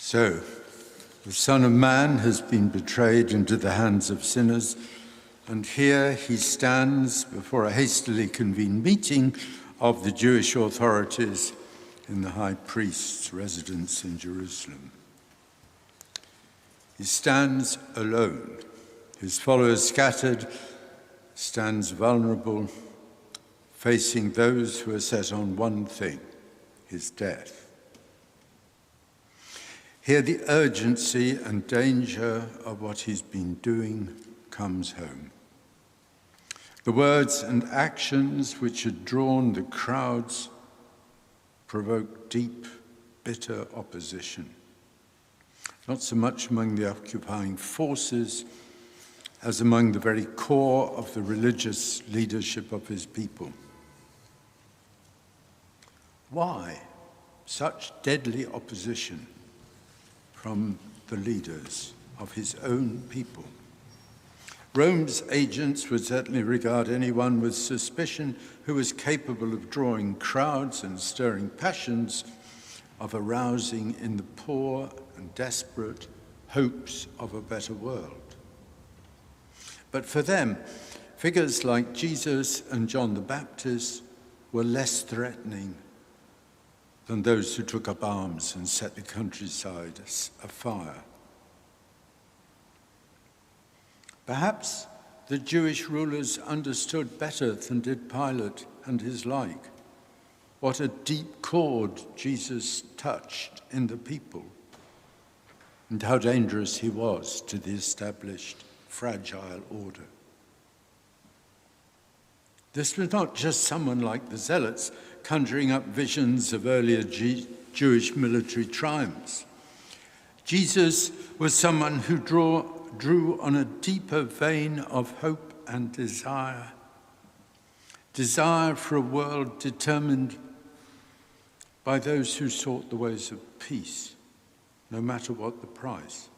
So, the Son of Man has been betrayed into the hands of sinners, and here he stands before a hastily convened meeting of the Jewish authorities in the high priest's residence in Jerusalem. He stands alone. His followers scattered, stands vulnerable, facing those who are set on one thing, his death. Here the urgency and danger of what he's been doing comes home. The words and actions which had drawn the crowds provoke deep, bitter opposition, not so much among the occupying forces as among the very core of the religious leadership of his people. Why such deadly opposition from the leaders of his own people? Rome's agents would certainly regard anyone with suspicion who was capable of drawing crowds and stirring passions, of arousing in the poor and desperate hopes of a better world. But for them, figures like Jesus and John the Baptist were less threatening than those who took up arms and set the countryside afire. Perhaps the Jewish rulers understood better than did Pilate and his like what a deep chord Jesus touched in the people and how dangerous he was to the established fragile order. This was not just someone like the Zealots conjuring up visions of earlier Jewish military triumphs. Jesus was someone who drew on a deeper vein of hope and desire for a world determined by those who sought the ways of peace, no matter what the price,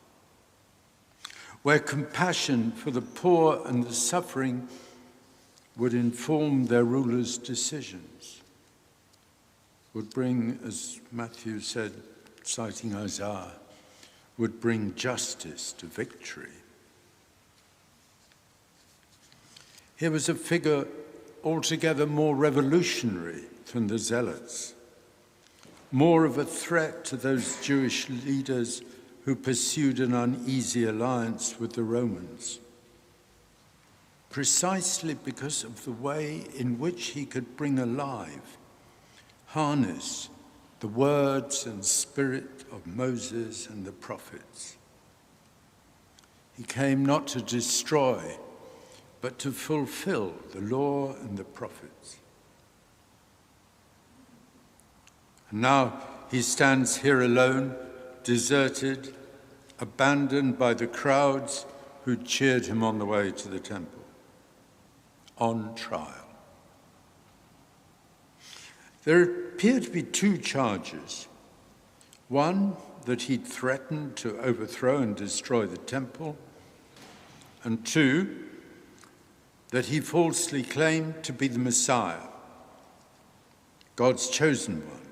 where compassion for the poor and the suffering would inform their rulers' decisions, would bring, as Matthew said, citing Isaiah, would bring justice to victory. Here was a figure altogether more revolutionary than the Zealots, more of a threat to those Jewish leaders who pursued an uneasy alliance with the Romans, precisely because of the way in which he could bring alive, harness the words and spirit of Moses and the prophets. He came not to destroy, but to fulfill the law and the prophets. And now he stands here alone, deserted, abandoned by the crowds who cheered him on the way to the temple, on trial. There appear to be two charges. One, that he'd threatened to overthrow and destroy the temple, and two, that he falsely claimed to be the Messiah, God's chosen one,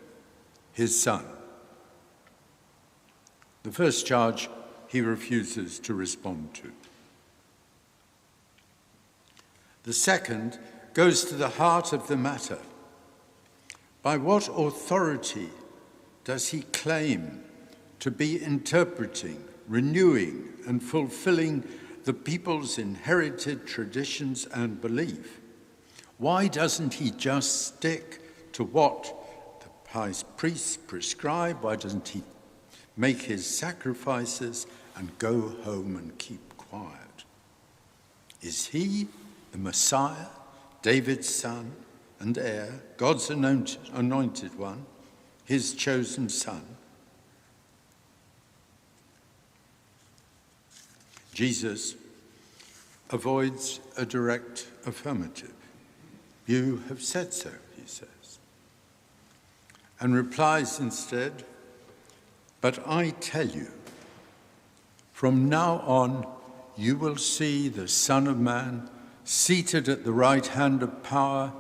his son. The first charge he refuses to respond to. The second goes to the heart of the matter. By what authority does he claim to be interpreting, renewing, and fulfilling the people's inherited traditions and belief? Why doesn't he just stick to what the high priests prescribe? Why doesn't he make his sacrifices and go home and keep quiet? Is he the Messiah, David's son and heir, God's anointed one, his chosen son? Jesus avoids a direct affirmative. You have said so, he says, and replies instead, but I tell you, from now on you will see the Son of Man seated at the right hand of power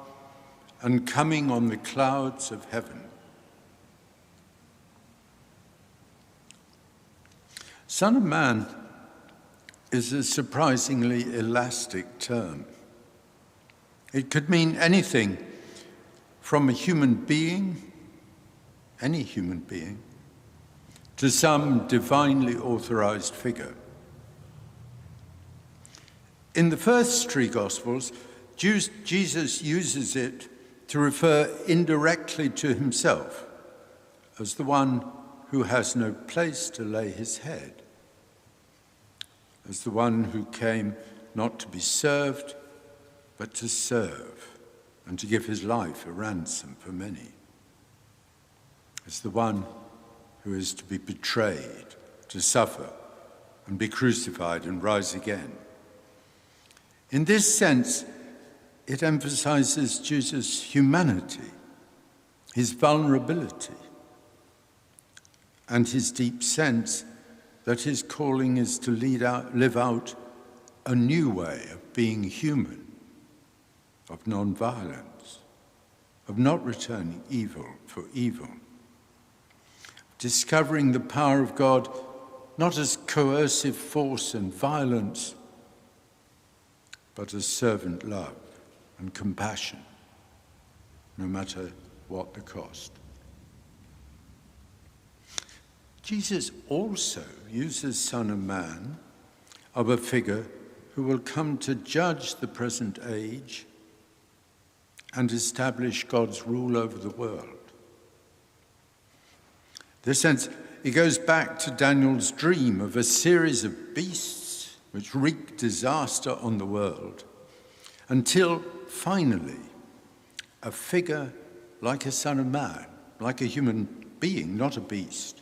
and coming on the clouds of heaven. Son of Man is a surprisingly elastic term. It could mean anything from a human being, any human being, to some divinely authorized figure. In the first three Gospels, Jesus uses it to refer indirectly to himself as the one who has no place to lay his head, as the one who came not to be served, but to serve and to give his life a ransom for many, as the one who is to be betrayed, to suffer and be crucified and rise again. In this sense, it emphasizes Jesus' humanity, his vulnerability, and his deep sense that his calling is to live out a new way of being human, of non-violence, of not returning evil for evil, discovering the power of God not as coercive force and violence, but as servant love and compassion, no matter what the cost. Jesus also uses Son of Man of a figure who will come to judge the present age and establish God's rule over the world. In this sense, it goes back to Daniel's dream of a series of beasts which wreak disaster on the world, until finally a figure like a Son of Man, like a human being, not a beast,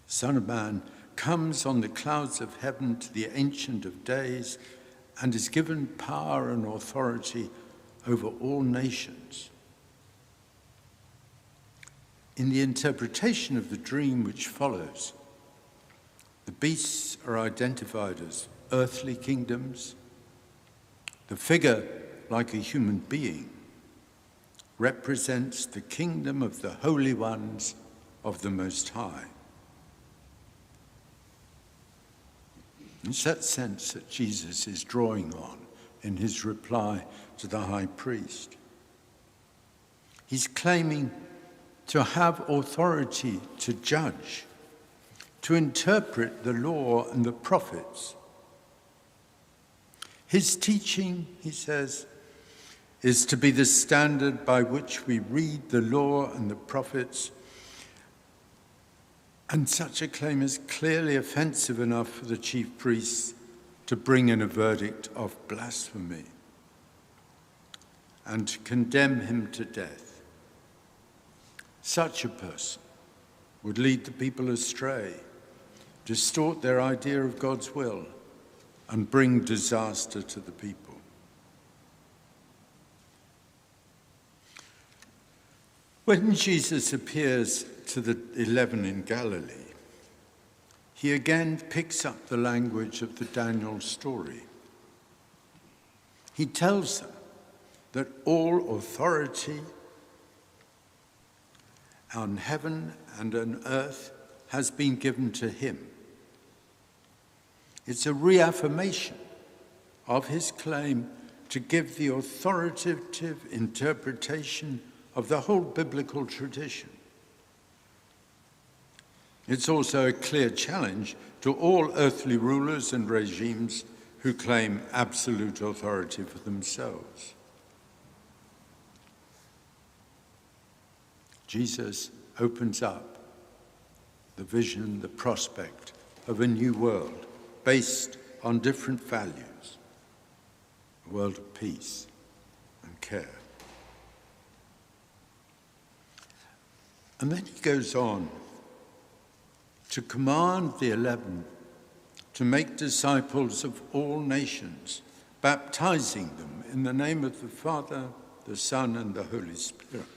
Son of Man, comes on the clouds of heaven to the Ancient of Days and is given power and authority over all nations. In the interpretation of the dream which follows, the beasts are identified as earthly kingdoms. The figure, like a human being, represents the kingdom of the holy ones of the Most High. It's that sense that Jesus is drawing on in his reply to the high priest. He's claiming to have authority to judge, to interpret the law and the prophets. His teaching, he says, is to be the standard by which we read the law and the prophets. And such a claim is clearly offensive enough for the chief priests to bring in a verdict of blasphemy and to condemn him to death. Such a person would lead the people astray, distort their idea of God's will, and bring disaster to the people. When Jesus appears to the 11 in Galilee, he again picks up the language of the Daniel story. He tells them that all authority on heaven and on earth has been given to him. It's a reaffirmation of his claim to give the authoritative interpretation of the whole biblical tradition. It's also a clear challenge to all earthly rulers and regimes who claim absolute authority for themselves. Jesus opens up the vision, the prospect of a new world based on different values, a world of peace and care. And then he goes on to command the 11 to make disciples of all nations, baptizing them in the name of the Father, the Son, and the Holy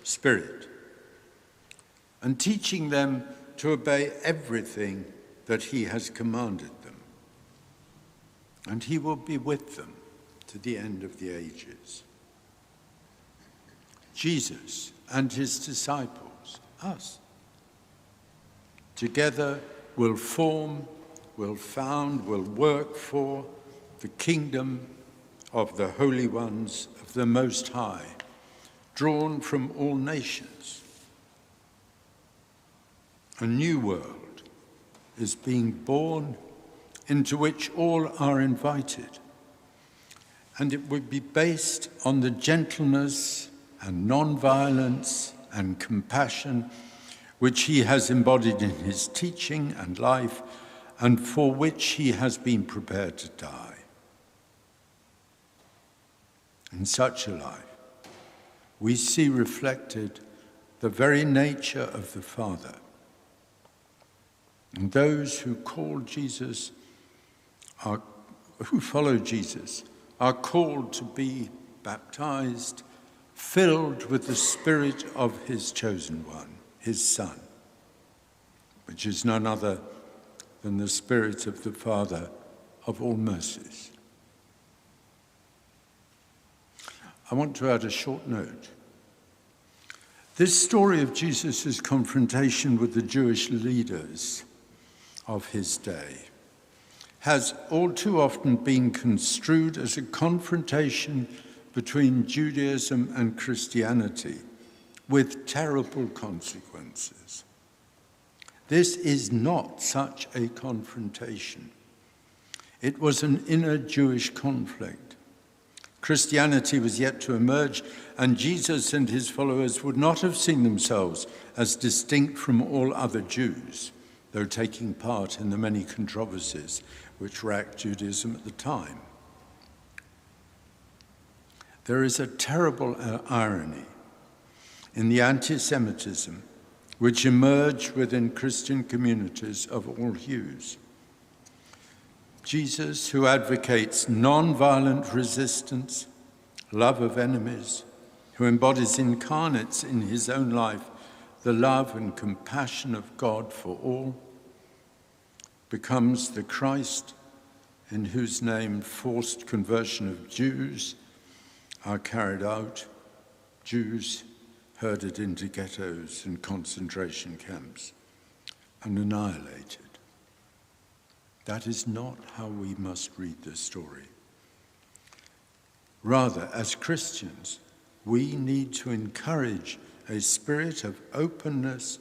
Spirit, and teaching them to obey everything that he has commanded them. And he will be with them to the end of the ages. Jesus and his disciples, us, together will form, will found, will work for the kingdom of the holy ones of the Most High, drawn from all nations. A new world is being born into which all are invited, and it would be based on the gentleness and non-violence and compassion which he has embodied in his teaching and life, and for which he has been prepared to die. In such a life, we see reflected the very nature of the Father. And those who follow Jesus are called to be baptized, filled with the Spirit of his chosen one, his Son, which is none other than the Spirit of the Father of all mercies. I want to add a short note. This story of Jesus' confrontation with the Jewish leaders of his day has all too often been construed as a confrontation between Judaism and Christianity, with terrible consequences. This is not such a confrontation. It was an inner Jewish conflict. Christianity was yet to emerge, and Jesus and his followers would not have seen themselves as distinct from all other Jews, though taking part in the many controversies which racked Judaism at the time. There is a terrible irony in the anti-Semitism which emerged within Christian communities of all hues. Jesus, who advocates non-violent resistance, love of enemies, who embodies incarnates in his own life the love and compassion of God for all, becomes the Christ in whose name forced conversion of Jews are carried out, Jews herded into ghettos and concentration camps and annihilated. That is not how we must read this story. Rather, as Christians, we need to encourage a spirit of openness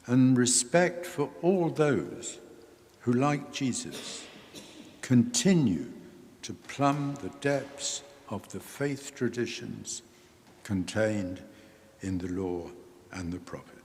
and respect for all those who, like Jesus, continue to plumb the depths of the faith traditions contained in the law and the prophets.